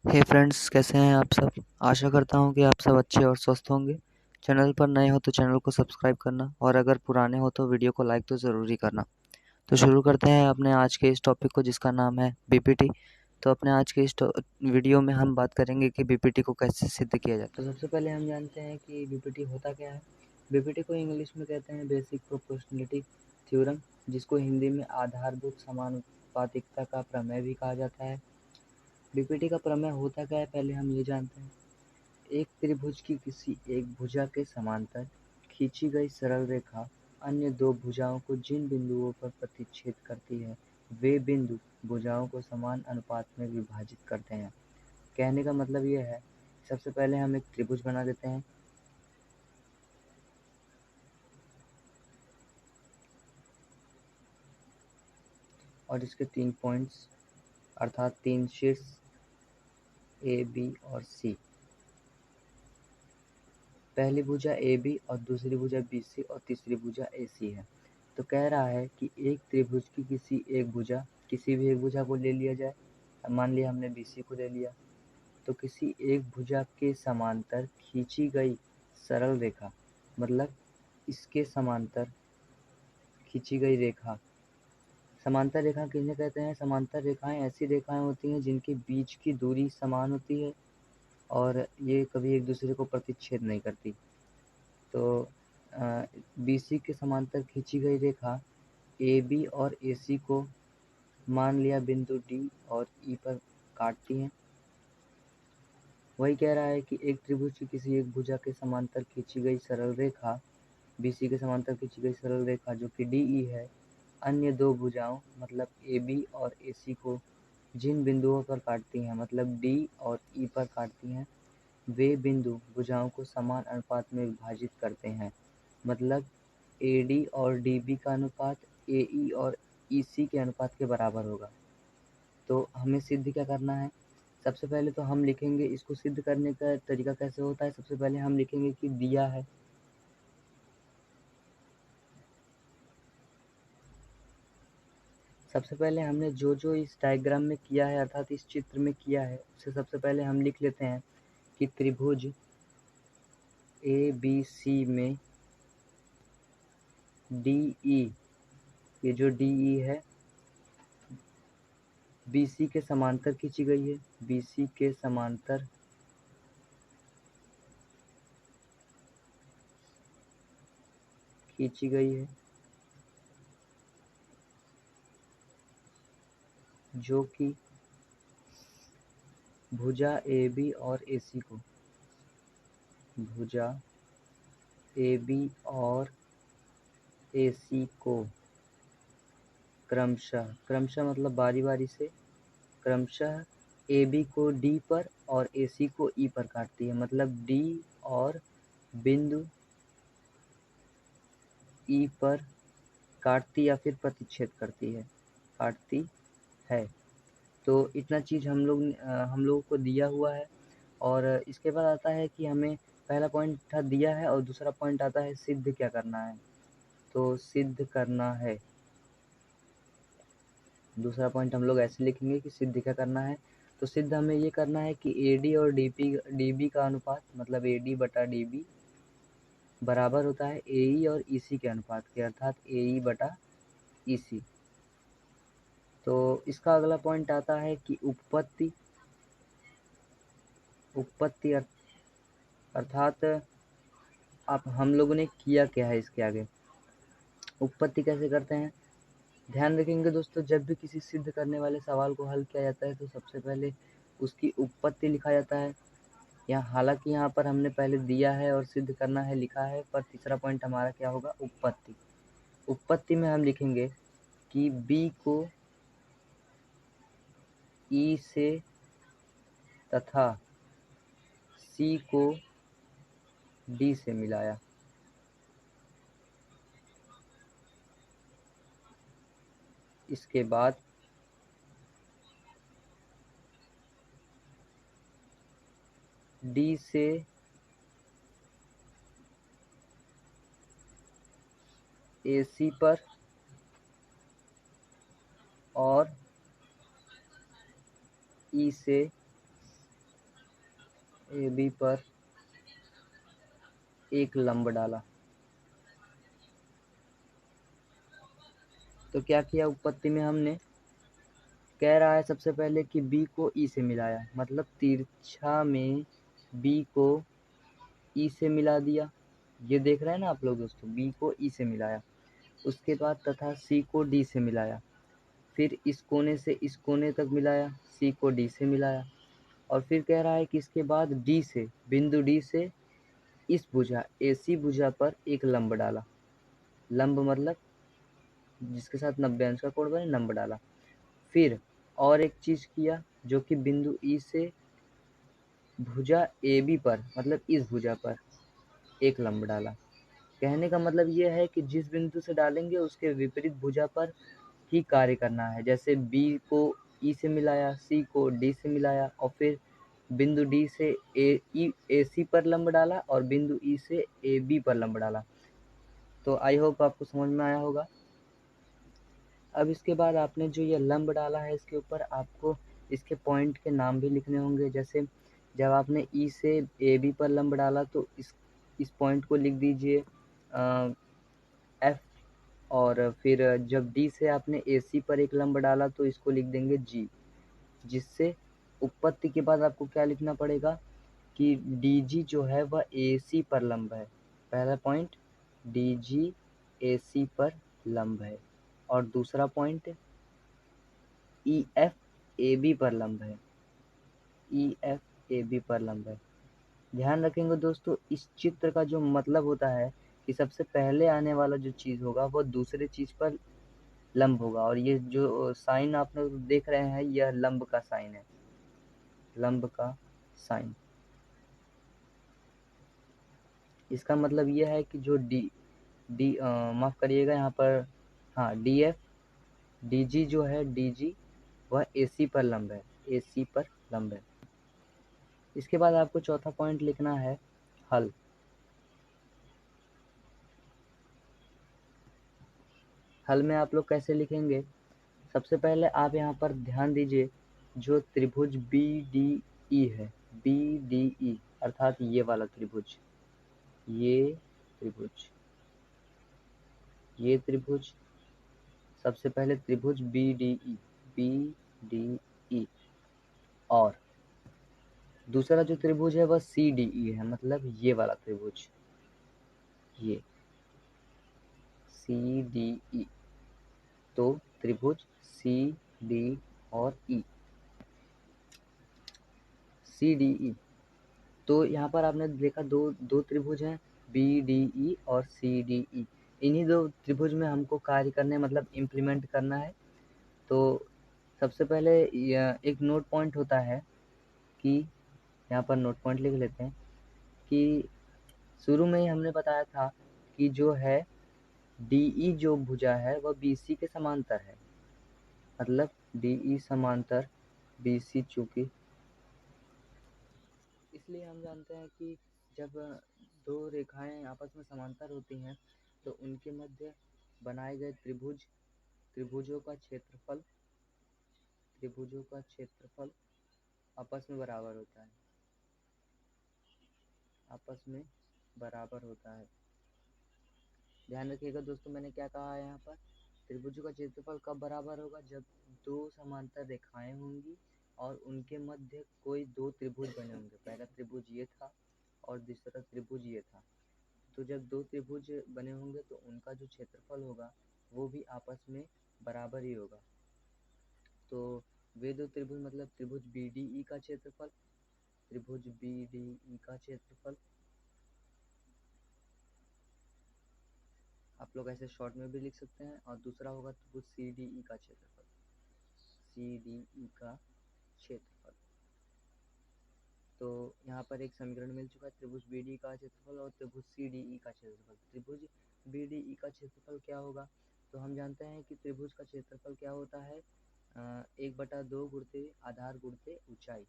हे friends, कैसे हैं आप सब। आशा करता हूं कि आप सब अच्छे और स्वस्थ होंगे। चैनल पर नए हो तो चैनल को सब्सक्राइब करना और अगर पुराने हो तो वीडियो को लाइक तो ज़रूर ही करना। तो शुरू करते हैं अपने आज के इस टॉपिक को, जिसका नाम है बीपीटी। तो अपने आज के इस वीडियो में हम बात करेंगे कि बीपीटी को कैसे सिद्ध किया जाए। तो सबसे पहले हम जानते हैं कि बीपीटी होता क्या है। बीपीटी को इंग्लिश में कहते हैं बेसिक प्रोपोर्शनलिटी थ्योरम, जिसको हिंदी में आधारभूत समानुपातिकता का प्रमेय भी कहा जाता है। बीपीटी का प्रमेय होता क्या है, पहले हम ये जानते हैं। एक त्रिभुज की किसी एक भुजा के समांतर खींची गई सरल रेखा अन्य दो भुजाओं को जिन बिंदुओं पर प्रतिच्छेद करती है, वे बिंदु भुजाओं को समान अनुपात में विभाजित करते हैं। कहने का मतलब ये है, सबसे पहले हम एक त्रिभुज बना देते हैं। और इसके 3 पॉइंट्स अर्थात 3 शीर्ष ए, बी और सी। पहली भुजा ए बी और दूसरी भुजा बी सी और तीसरी भुजा ए सी है। तो कह रहा है कि एक त्रिभुज की किसी भी एक भुजा को ले लिया जाए। मान लिया हमने बी सी को ले लिया, तो किसी एक भुजा के समांतर खींची गई सरल रेखा, मतलब इसके समांतर खींची गई रेखा। समांतर रेखा किन्हें कहते हैं? समांतर रेखाएं ऐसी रेखाएं होती हैं जिनके बीच की दूरी समान होती है और ये कभी एक दूसरे को प्रतिच्छेद नहीं करती। तो BC के समांतर खींची गई रेखा AB और AC को मान लिया बिंदु D और E पर काटती हैं। वही कह रहा है कि एक त्रिभुज की किसी एक भुजा के समांतर खींची गई सरल रेखा BC के समांतर खींची गई सरल रेखा जो कि DE है, अन्य दो भुजाओं मतलब AB और AC को जिन बिंदुओं पर काटती हैं, मतलब D और E पर काटती हैं, वे बिंदु भुजाओं को समान अनुपात में विभाजित करते हैं। मतलब AD और DB का अनुपात AE और EC के अनुपात के बराबर होगा। तो हमें सिद्ध क्या करना है? सबसे पहले तो हम लिखेंगे, इसको सिद्ध करने का तरीका कैसे होता है। सबसे पहले हम लिखेंगे कि दिया है। सबसे पहले हमने जो इस डायग्राम में किया है, अर्थात इस चित्र में किया है, उसे सबसे पहले हम लिख लेते हैं कि त्रिभुज ABC में DE, ये जो DE है BC के समांतर खींची गई है। BC के समांतर खींची गई है, जो कि भुजा AB और AC को, भुजा AB और AC को क्रमशः मतलब बारी बारी से क्रमशः AB को D पर और AC को E पर काटती है। मतलब D और बिंदु E पर काटती या फिर प्रतिच्छेद करती है, काटती है। तो इतना चीज़ हम लोगों को दिया हुआ है। और इसके बाद आता है कि हमें पहला पॉइंट था दिया है और दूसरा पॉइंट आता है सिद्ध क्या करना है। तो सिद्ध करना है, दूसरा पॉइंट हम लोग ऐसे लिखेंगे कि सिद्ध क्या करना है। तो सिद्ध हमें ये करना है कि AD और DB का अनुपात, मतलब AD बटा DB बराबर होता है AE और EC के अनुपात के, अर्थात AE बटा EC। तो इसका अगला पॉइंट आता है कि उपपत्ति अर्थात अब हम लोगों ने किया क्या है इसके आगे। उपपत्ति कैसे करते हैं, ध्यान रखेंगे दोस्तों। जब भी किसी सिद्ध करने वाले सवाल को हल किया जाता है तो सबसे पहले उसकी उपपत्ति लिखा जाता है। हालांकि यहाँ पर हमने पहले दिया है और सिद्ध करना है लिखा है, पर तीसरा पॉइंट हमारा क्या होगा, उपपत्ति। उपपत्ति में हम लिखेंगे कि B को E से तथा C को D से मिलाया। इसके बाद D से AC पर और E से ए बी पर एक लंब डाला। तो क्या किया उत्पत्ति में हमने, कह रहा है सबसे पहले कि बी को ई से मिलाया, मतलब तिरछा में बी को ई से मिला दिया। ये देख रहे हैं ना आप लोग दोस्तों, बी को ई से मिलाया। उसके बाद तथा सी को डी से मिलाया, फिर इस कोने से इस कोने तक मिलाया, सी को डी से मिलाया। और फिर कह रहा है कि इसके बाद डी से, बिंदु डी से इस भुजा एसी भुजा पर एक लंब डाला। लंब मतलब जिसके साथ 90 अंश का कोण बने, लंब डाला। फिर और एक चीज किया, जो कि बिंदु ई से भुजा ए बी पर, मतलब इस भुजा पर एक लंब डाला। कहने का मतलब ये है कि जिस बिंदु से डालेंगे उसके विपरीत भुजा पर ही कार्य करना है। जैसे बी को ई से मिलाया, सी को डी से मिलाया, और फिर बिंदु डी से ए सी पर लंब डाला, और बिंदु ई से ए बी पर लंब डाला। तो आई होप आपको समझ में आया होगा। अब इसके बाद आपने जो ये लंब डाला है, इसके ऊपर आपको इसके पॉइंट के नाम भी लिखने होंगे। जैसे जब आपने ई से ए बी पर लंब डाला तो इस पॉइंट को लिख दीजिए एफ। और फिर जब डी से आपने ए सी पर एक लंब डाला तो इसको लिख देंगे जी। जिससे उत्पत्ति के बाद आपको क्या लिखना पड़ेगा कि डी जी जो है वह ए सी पर लंब है। पहला पॉइंट डी जी ए सी पर लंब है, और दूसरा point E F A B पर लंब है। ई एफ ए बी पर लंब है। ध्यान रखेंगे दोस्तों, इस चित्र का जो मतलब होता है कि सबसे पहले आने वाला जो चीज़ होगा वो दूसरे चीज़ पर लंब होगा। और ये जो साइन आप लोग देख रहे हैं, यह लंब का साइन है, लंब का साइन। इसका मतलब यह है कि जो डी डी माफ़ करिएगा यहाँ पर, हाँ डी एफ डी जी जो है, डी जी वह ए सी पर लंब है, ए सी पर लंब है। इसके बाद आपको चौथा पॉइंट लिखना है हल। हल में आप लोग कैसे लिखेंगे, सबसे पहले आप यहाँ पर ध्यान दीजिए, जो त्रिभुज बी डी ई है, बी डी ई अर्थात ये वाला त्रिभुज, ये त्रिभुज, ये त्रिभुज, सबसे पहले त्रिभुज B D E, B D E, और दूसरा जो त्रिभुज है वह सी डी ई है, मतलब ये वाला त्रिभुज, ये सी डी ई। तो त्रिभुज सी डी और ई, सी डी ई। तो यहाँ पर आपने देखा दो दो त्रिभुज हैं, बी डी ई और सी डी ई। इन्हीं दो त्रिभुज में हमको कार्य करने, मतलब इम्प्लीमेंट करना है। तो सबसे पहले एक नोट पॉइंट होता है कि यहाँ पर नोट पॉइंट लिख लेते हैं कि शुरू में ही हमने बताया था कि जो है डी ई जो भुजा है वह बी सी के समांतर है। मतलब डी ई समांतर बी सी, चूँकि इसलिए हम जानते हैं कि जब दो रेखाएं आपस में समांतर होती हैं तो उनके मध्य बनाए गए त्रिभुजों का क्षेत्रफल, त्रिभुजों का क्षेत्रफल आपस में बराबर होता है, आपस में बराबर होता है। ध्यान रखिएगा दोस्तों, मैंने क्या कहा है यहाँ पर, त्रिभुजों का क्षेत्रफल कब बराबर होगा, जब दो समांतर रेखाएं होंगी और उनके मध्य कोई दो त्रिभुज बने होंगे। पहला त्रिभुज ये था और दूसरा त्रिभुज ये था। तो जब दो त्रिभुज बने होंगे तो उनका जो क्षेत्रफल होगा वो भी आपस में बराबर ही होगा। तो वे दो त्रिभुज मतलब त्रिभुज बी डी ई का क्षेत्रफल, त्रिभुज बी डी ई का क्षेत्रफल आप लोग ऐसे शॉर्ट में भी लिख सकते हैं, और दूसरा होगा त्रिभुज सी डी ई का क्षेत्रफल, सी डी ई का क्षेत्रफल। तो यहाँ पर एक समीकरण मिल चुका है, त्रिभुज बी डी का क्षेत्रफल और त्रिभुज सी डी ई का क्षेत्रफल। त्रिभुज बी डी ई का क्षेत्रफल क्या होगा, तो हम जानते हैं कि त्रिभुज का क्षेत्रफल क्या होता है, 1/2 गुणते आधार गुणते ऊंचाई।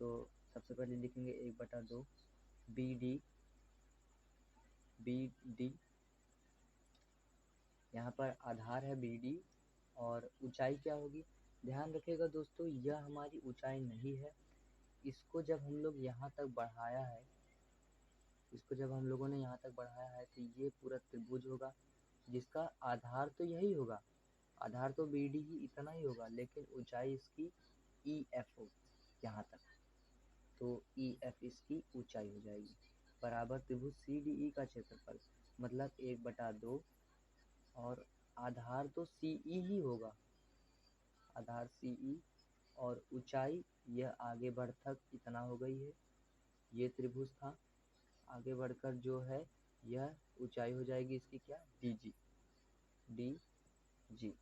तो सबसे पहले लिखेंगे 1/2 बी डी, बी डी यहाँ पर आधार है बी डी, और ऊंचाई क्या होगी। ध्यान रखिएगा दोस्तों, यह हमारी ऊंचाई नहीं है, इसको जब हम लोग यहाँ तक बढ़ाया है, इसको जब हम लोगों ने यहाँ तक बढ़ाया है तो ये पूरा त्रिभुज होगा, जिसका आधार तो यही होगा, आधार तो बी डी ही इतना ही होगा, लेकिन ऊंचाई इसकी ई एफ हो यहाँ तक, तो ई एफ इसकी ऊंचाई हो जाएगी, बराबर त्रिभुज सी डी ई का क्षेत्रफल, मतलब 1/2, और आधार तो सी ई ही होगा, आधार सी ई, और ऊंचाई यह आगे बढ़कर इतना हो गई है, ये त्रिभुज था, आगे बढ़कर जो है यह ऊंचाई हो जाएगी इसकी क्या, डी जी, डी जी।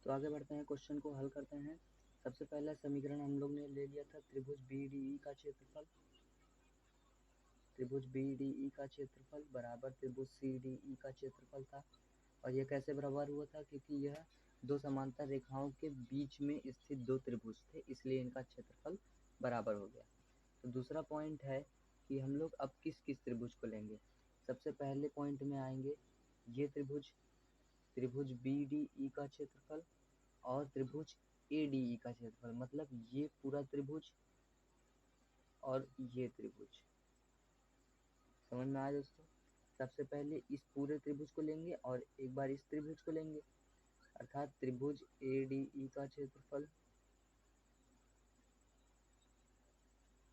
तो आगे बढ़ते हैं, क्वेश्चन को हल करते हैं। सबसे पहला समीकरण हम लोग ने ले लिया था त्रिभुज बी डी ई का क्षेत्रफल, त्रिभुज बी डी ई का क्षेत्रफल बराबर त्रिभुज सी डी ई का क्षेत्रफल था, और यह कैसे बराबर हुआ था, क्योंकि यह दो समांतर रेखाओं के बीच में स्थित दो त्रिभुज थे, इसलिए इनका क्षेत्रफल बराबर हो गया। तो दूसरा पॉइंट है कि हम लोग अब किस किस त्रिभुज को लेंगे। सबसे पहले पॉइंट में आएंगे ये त्रिभुज, त्रिभुज बी डी ई का क्षेत्रफल और त्रिभुज ए डी ई का क्षेत्रफल, मतलब ये पूरा त्रिभुज और ये त्रिभुज, समझ में आया दोस्तों। सबसे पहले इस पूरे त्रिभुज को लेंगे और एक बार इस त्रिभुज को लेंगे, अर्थात त्रिभुज ए डी ई का क्षेत्रफल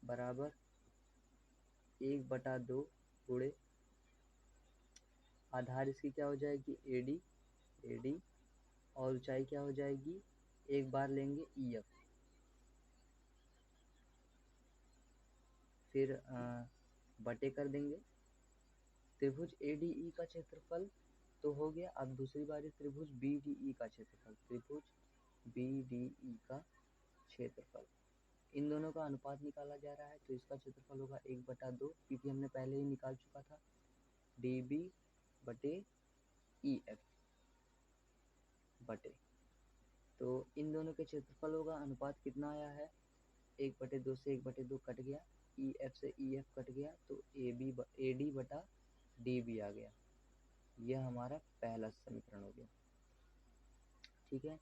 बराबर 1/2 गुणे आधार इसकी क्या हो जाएगी, ए डी, और ऊंचाई क्या हो जाएगी, एक बार लेंगे ई एफ, फिर बटे कर देंगे त्रिभुज ए डी ई का क्षेत्रफल तो हो गया। अब दूसरी बारी त्रिभुज बी डी ई का क्षेत्रफल, त्रिभुज बी डी ई का क्षेत्रफल, इन दोनों का अनुपात निकाला जा रहा है, तो इसका क्षेत्रफल होगा 1/2, क्योंकि हमने पहले ही निकाल चुका था, डी बी बटे ई एफ बटे, तो इन दोनों के क्षेत्रफल होगा, अनुपात कितना आया है, 1/2 से 1/2 कट गया, ई एफ से ई एफ कट गया, तो ए डी बटा डी बी आ गया, यह हमारा पहला समीकरण हो गया। ठीक है,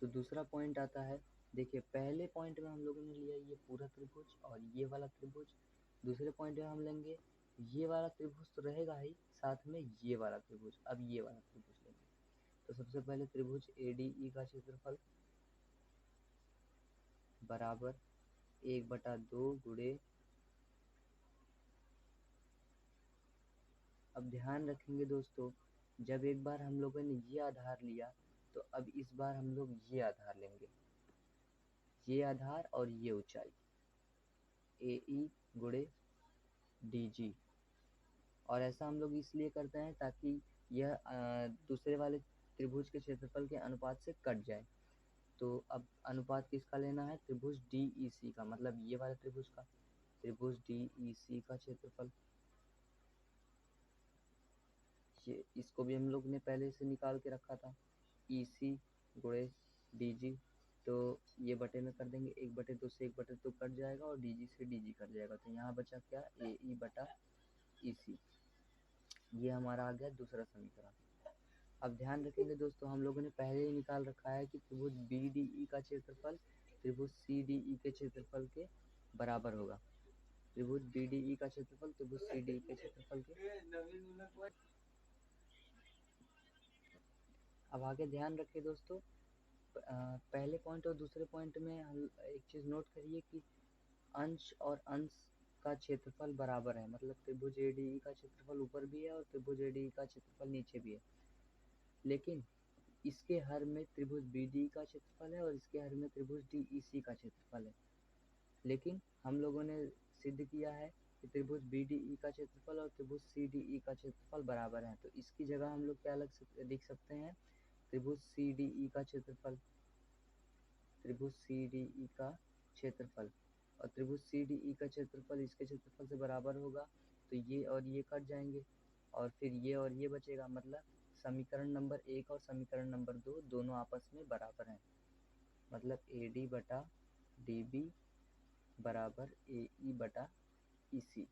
तो दूसरा पॉइंट आता है, देखिए पहले पॉइंट में हम लोगों ने लिया ये पूरा त्रिभुज और ये वाला त्रिभुज, दूसरे पॉइंट में हम लेंगे ये वाला त्रिभुज तो रहेगा ही, साथ में ये वाला त्रिभुज, अब ये वाला त्रिभुज लेंगे। तो सबसे पहले त्रिभुज ए डी ई का क्षेत्रफल बराबर 1/2 गुणे, अब ध्यान रखेंगे दोस्तों, जब एक बार हम लोगों ने ये आधार लिया तो अब इस बार हम लोग ये आधार लेंगे, ये आधार और ये ऊंचाई, ए ई गुणे डी जी, और ऐसा हम लोग इसलिए करते हैं ताकि यह दूसरे वाले त्रिभुज के क्षेत्रफल के अनुपात से कट जाए। तो अब अनुपात किसका लेना है, त्रिभुज डी ई सी का, मतलब ये वाले त्रिभुज का, त्रिभुज डी ई सी का क्षेत्रफल, ये इसको भी हम लोग ने पहले से निकाल के रखा था, ई सी गुणे डी जी, तो ये बटे में कर देंगे, 1/2 से 1/2 कट जाएगा और डी जी से डी जी कट जाएगा, तो यहाँ बचा क्या, ए ई बटा ई सी, ये हमारा आ गया दूसरा समीकरण। अब ध्यान रखेंगे दोस्तों, हम लोगों ने पहले ही निकाल रखा है कि त्रिभुज बी डी ई का क्षेत्रफल त्रिभुज सी डी ई के क्षेत्रफल के बराबर होगा, त्रिभुज बी डी ई का क्षेत्रफल त्रिभुज सी डी ई के क्षेत्रफल के। अब आगे ध्यान रखिए दोस्तों, पहले पॉइंट और दूसरे पॉइंट में हम एक चीज़ नोट करिए कि अंश और अंश का क्षेत्रफल बराबर है, मतलब त्रिभुज ए डी ई का क्षेत्रफल ऊपर भी है और त्रिभुज ए डी ई का क्षेत्रफल नीचे भी है, लेकिन इसके हर में त्रिभुज बी डी का क्षेत्रफल है और इसके हर में त्रिभुज डी ई सी का क्षेत्रफल है, लेकिन हम लोगों ने सिद्ध किया है कि त्रिभुज बी डी ई का क्षेत्रफल और त्रिभुज सी डी ई का क्षेत्रफल बराबर है, तो इसकी जगह हम लोग क्या लिख सकते हैं, त्रिभुज सी डी ई का क्षेत्रफल, त्रिभुज सी डी ई का क्षेत्रफल, और त्रिभुज सी डी ई का क्षेत्रफल इसके क्षेत्रफल से बराबर होगा, तो ये और ये कट जाएंगे और फिर ये और ये बचेगा, मतलब समीकरण नंबर 1 और समीकरण नंबर 2 दोनों आपस में बराबर हैं, मतलब ए डी बटा डी बी बराबर ए ई बटा ई सी,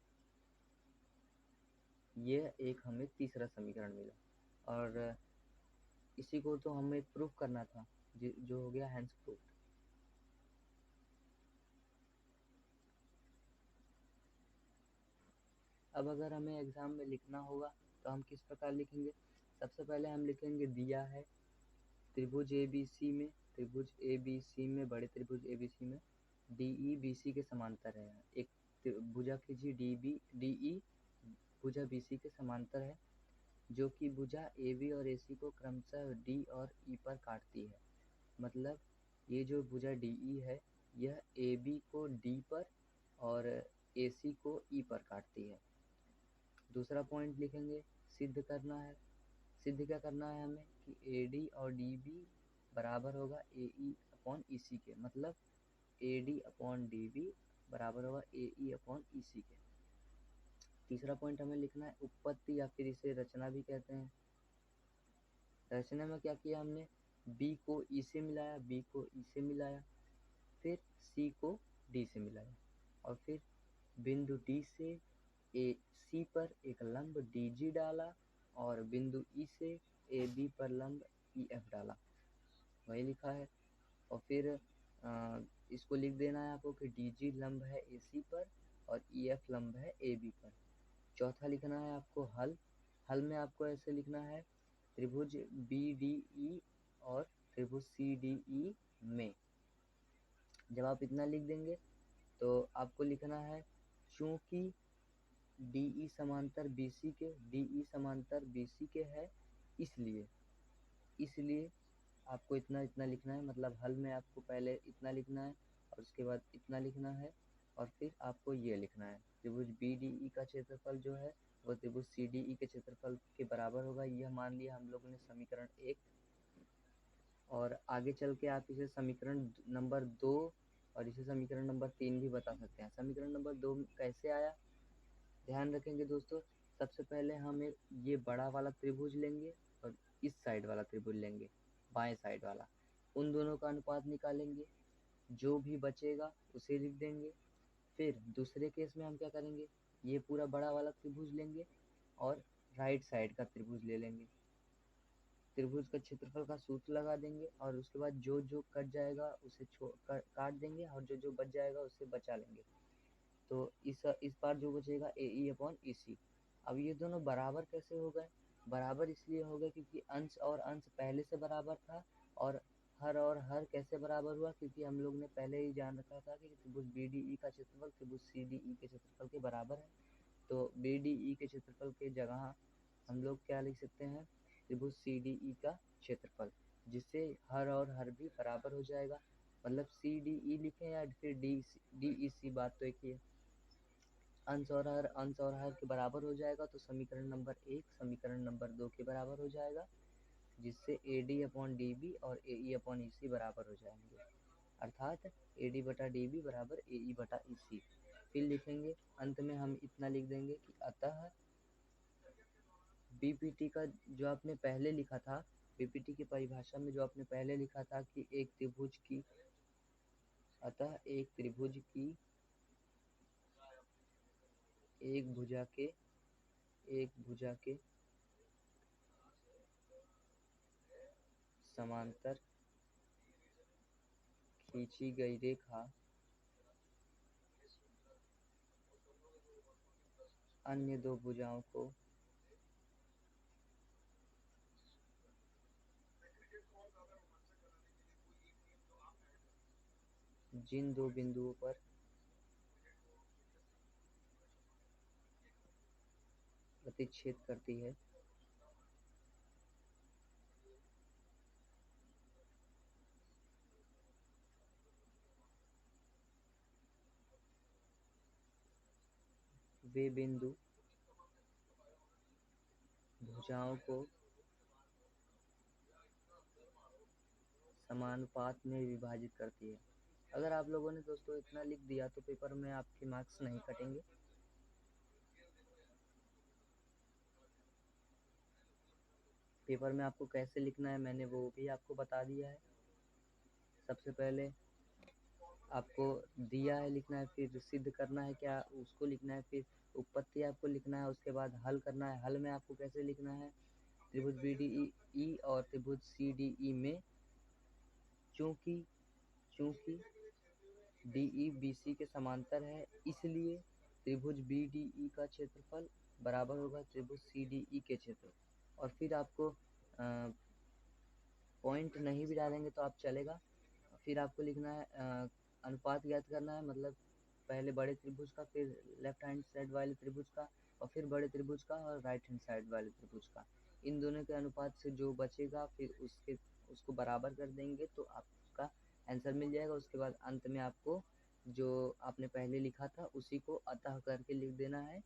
ये एक हमें तीसरा समीकरण मिला, और इसी को तो हमें प्रूफ करना था, जो हो गया हैंस प्रूफ। अब अगर हमें एग्ज़ाम में लिखना होगा तो हम किस प्रकार लिखेंगे? सबसे पहले हम लिखेंगे दिया है त्रिभुज ABC में, त्रिभुज ABC में, बड़े त्रिभुज ABC में DE BC के समांतर है। एक भुजा खींची DE भुजा BC के समांतर है, जो कि भुजा AB और AC को क्रमशः D और E पर काटती है। मतलब ये जो भुजा DE है यह AB को D पर और AC को E पर काटती है। दूसरा पॉइंट लिखेंगे, सिद्ध करना है। सिद्ध क्या करना है हमें कि AD और DB बराबर होगा AE अपॉन EC के, मतलब AD अपॉन DB बराबर होगा AE अपॉन EC के। तीसरा पॉइंट हमें लिखना है उत्पत्ति, या फिर इसे रचना भी कहते हैं। रचना में क्या किया हमने, B को E से मिलाया, B को E से मिलाया, फिर C को D से मिलाया, और फिर बिंदु D से C पर एक लंब DG डाला और बिंदु E से AB पर लंब EF डाला, वही लिखा है। और फिर इसको लिख देना है आपको कि DG लंब है AC पर और EF लंब है AB पर। चौथा लिखना है आपको हल। हल में आपको ऐसे लिखना है, त्रिभुज BDE और त्रिभुज CDE में। जब आप इतना लिख देंगे तो आपको लिखना है चूंकि DE समांतर BC के है, इसलिए आपको इतना लिखना है। मतलब हल में आपको पहले इतना लिखना है और उसके बाद इतना लिखना है, और फिर आपको ये लिखना है त्रिभुज BDE का क्षेत्रफल जो है वो त्रिभुज CDE के क्षेत्रफल के बराबर होगा। यह मान लिया हम लोगों ने समीकरण 1, और आगे चल के आप इसे समीकरण नंबर 2 और इसे समीकरण नंबर 3 भी बता सकते हैं। समीकरण नंबर 2 कैसे आया, ध्यान रखेंगे दोस्तों। सबसे पहले हम ये बड़ा वाला त्रिभुज लेंगे और इस साइड वाला त्रिभुज लेंगे, बाएं साइड वाला, उन दोनों का अनुपात निकालेंगे, जो भी बचेगा उसे लिख देंगे। फिर दूसरे केस में हम क्या करेंगे, ये पूरा बड़ा वाला त्रिभुज लेंगे और राइट साइड का त्रिभुज ले लेंगे, त्रिभुज का क्षेत्रफल का सूत्र लगा देंगे, और उसके बाद जो जो कट जाएगा उसे काट देंगे, और जो जो बच जाएगा उसे बचा लेंगे। तो इस बार जो बचेगा AE अपॉन EC। अब ये दोनों बराबर कैसे हो गए, बराबर इसलिए हो गए क्योंकि अंश और अंश पहले से बराबर था, और हर कैसे बराबर हुआ, क्योंकि हम लोग ने पहले ही जान रखा था कि त्रिभुज BDE का क्षेत्रफल त्रिभुज CDE के क्षेत्रफल के बराबर है। तो BDE के क्षेत्रफल के जगह हम लोग क्या लिख सकते हैं, त्रिभुज CDE का क्षेत्रफल, जिससे हर भी बराबर हो जाएगा। मतलब CDE लिखें या फिर DEC, बात तो एक ही है। अंश और हर के बराबर हो जाएगा, तो समीकरण नंबर 1 समीकरण नंबर 2 के बराबर हो जाएगा, जिससे AD अपॉन DB और AE अपॉन EC बराबर हो जाएंगे, अर्थात AD बटा DB बराबर AE बटा EC। फिर लिखेंगे अंत में हम इतना लिख देंगे कि अतः BPT का जो आपने पहले लिखा था, BPT की परिभाषा में जो आपने पहले लिखा था कि एक त्रिभुज की एक भुजा के समांतर खींची गई रेखा अन्य दो भुजाओं को जिन दो बिंदुओं पर प्रतिच्छेद करती है वे बिंदु भुजाओं को समानुपात में विभाजित करती है। अगर आप लोगों ने दोस्तों इतना लिख दिया तो पेपर में आपके मार्क्स नहीं कटेंगे। पेपर में आपको कैसे लिखना है मैंने वो भी आपको बता दिया है। सबसे पहले आपको दिया है लिखना है, फिर सिद्ध करना है क्या उसको लिखना है, फिर उत्पत्ति आपको लिखना है, उसके बाद हल करना है। हल में आपको कैसे लिखना है, त्रिभुज BDE और त्रिभुज CDE में चूंकि DE BC के समांतर है, इसलिए त्रिभुज बी डी ई का क्षेत्रफल बराबर होगा त्रिभुज सी डी ई के क्षेत्र। और फिर आपको पॉइंट नहीं भी डालेंगे तो आप चलेगा। फिर आपको लिखना है अनुपात ज्ञात करना है, मतलब पहले बड़े त्रिभुज का, फिर लेफ्ट हैंड साइड वाले त्रिभुज का, और फिर बड़े त्रिभुज का और राइट हैंड साइड वाले त्रिभुज का। इन दोनों के अनुपात से जो बचेगा फिर उसको बराबर कर देंगे तो आपका आंसर मिल जाएगा। उसके बाद अंत में आपको जो आपने पहले लिखा था उसी को अतः करके लिख देना है।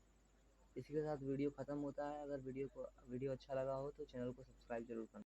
इसी के साथ वीडियो ख़त्म होता है। अगर वीडियो अच्छा लगा हो तो चैनल को सब्सक्राइब जरूर करना।